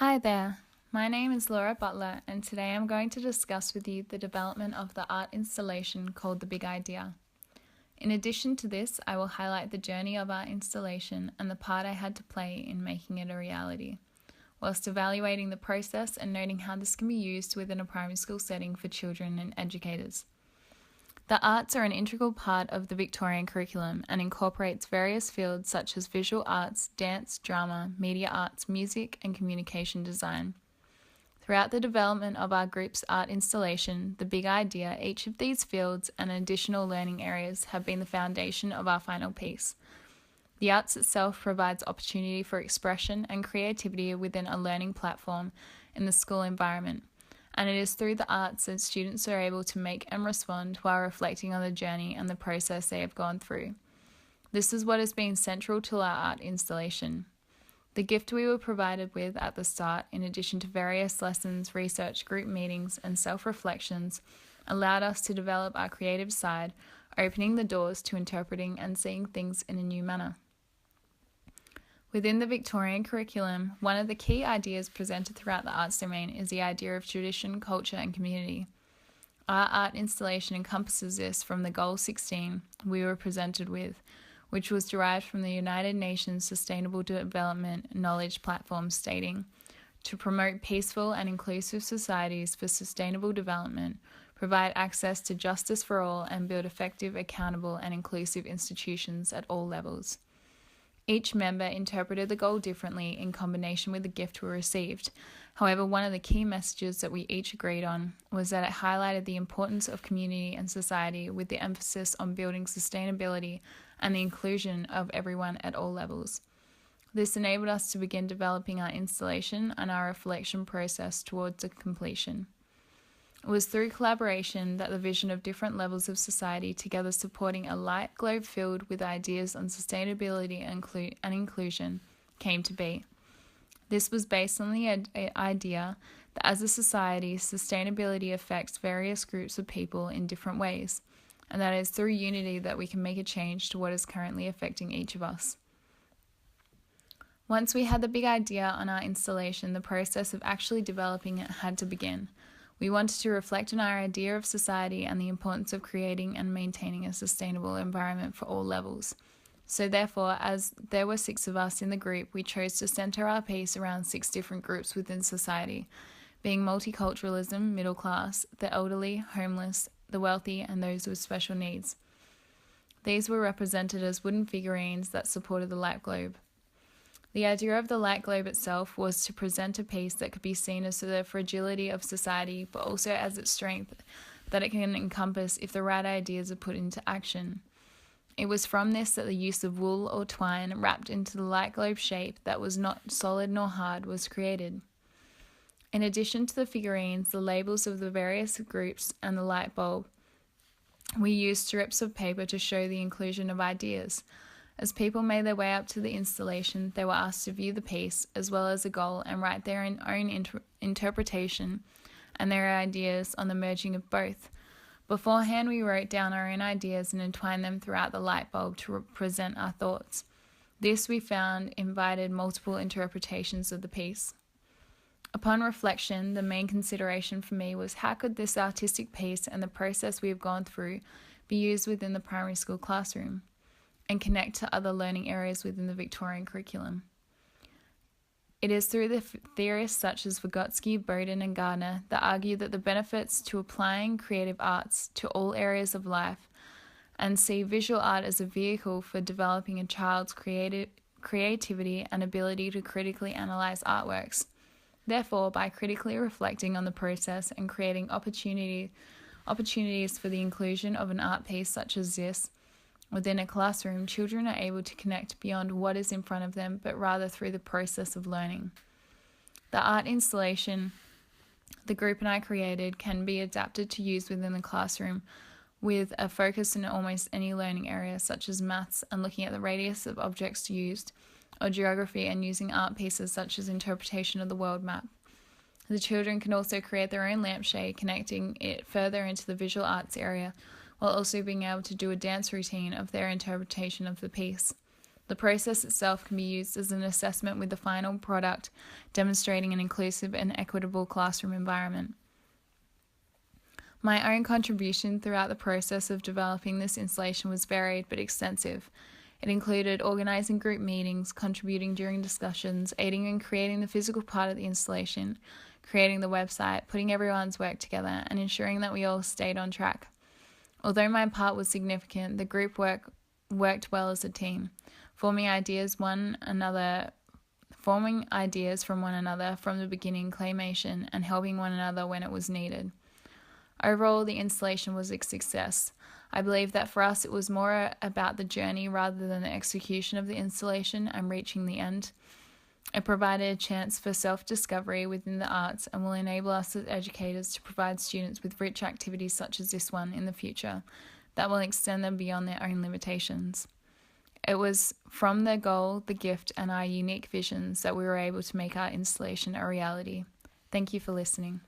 Hi there, my name is Laura Butler, and today I'm going to discuss with you the development of the art installation called The Big Idea. In addition to this, I will highlight the journey of our installation and the part I had to play in making it a reality, whilst evaluating the process and noting how this can be used within a primary school setting for children and educators. The arts are an integral part of the Victorian curriculum and incorporates various fields such as visual arts, dance, drama, media arts, music, and communication design. Throughout the development of our group's art installation, The Big Idea, each of these fields and additional learning areas have been the foundation of our final piece. The arts itself provides opportunity for expression and creativity within a learning platform in the school environment, and it is through the arts that students are able to make and respond while reflecting on the journey and the process they have gone through. This is what has been central to our art installation. The gift we were provided with at the start, in addition to various lessons, research, group meetings, and self-reflections, allowed us to develop our creative side, opening the doors to interpreting and seeing things in a new manner. Within the Victorian curriculum, one of the key ideas presented throughout the arts domain is the idea of tradition, culture, and community. Our art installation encompasses this from the Goal 16 we were presented with, which was derived from the United Nations Sustainable Development Knowledge Platform, stating, "To promote peaceful and inclusive societies for sustainable development, provide access to justice for all, and build effective, accountable, and inclusive institutions at all levels." Each member interpreted the goal differently in combination with the gift we received. However, one of the key messages that we each agreed on was that it highlighted the importance of community and society, with the emphasis on building sustainability and the inclusion of everyone at all levels. This enabled us to begin developing our installation and our reflection process towards a completion. It was through collaboration that the vision of different levels of society together supporting a light globe filled with ideas on sustainability and inclusion came to be. This was based on the idea that as a society, sustainability affects various groups of people in different ways, and that it is through unity that we can make a change to what is currently affecting each of us. Once we had the big idea on our installation, the process of actually developing it had to begin. We wanted to reflect on our idea of society and the importance of creating and maintaining a sustainable environment for all levels. So therefore, as there were 6 of us in the group, we chose to centre our piece around 6 different groups within society, being multiculturalism, middle class, the elderly, homeless, the wealthy, and those with special needs. These were represented as wooden figurines that supported the light globe. The idea of the light globe itself was to present a piece that could be seen as the fragility of society, but also as its strength that it can encompass if the right ideas are put into action. It was from this that the use of wool or twine wrapped into the light globe shape that was not solid nor hard was created. In addition to the figurines, the labels of the various groups, and the light bulb, we used strips of paper to show the inclusion of ideas. As people made their way up to the installation, they were asked to view the piece, as well as the goal, and write their own interpretation and their ideas on the merging of both. Beforehand, we wrote down our own ideas and entwined them throughout the light bulb to represent our thoughts. This, we found, invited multiple interpretations of the piece. Upon reflection, the main consideration for me was how could this artistic piece and the process we have gone through be used within the primary school classroom and connect to other learning areas within the Victorian curriculum. It is through the theorists such as Vygotsky, Bowden, and Gardner that argue that the benefits to applying creative arts to all areas of life and see visual art as a vehicle for developing a child's creativity and ability to critically analyse artworks. Therefore, by critically reflecting on the process and creating opportunities for the inclusion of an art piece such as this, within a classroom, children are able to connect beyond what is in front of them, but rather through the process of learning. The art installation the group and I created can be adapted to use within the classroom with a focus in almost any learning area, such as maths and looking at the radius of objects used, or geography and using art pieces such as interpretation of the world map. The children can also create their own lampshade, connecting it further into the visual arts area, while also being able to do a dance routine of their interpretation of the piece. The process itself can be used as an assessment with the final product demonstrating an inclusive and equitable classroom environment. My own contribution throughout the process of developing this installation was varied but extensive. It included organising group meetings, contributing during discussions, aiding in creating the physical part of the installation, creating the website, putting everyone's work together, and ensuring that we all stayed on track. Although my part was significant, the group worked well as a team, forming ideas from one another from the beginning, claymation, and helping one another when it was needed. Overall, the installation was a success. I believe that for us it was more about the journey rather than the execution of the installation and reaching the end. It provided a chance for self-discovery within the arts and will enable us as educators to provide students with rich activities such as this one in the future that will extend them beyond their own limitations. It was from the goal, the gift, and our unique visions that we were able to make our installation a reality. Thank you for listening.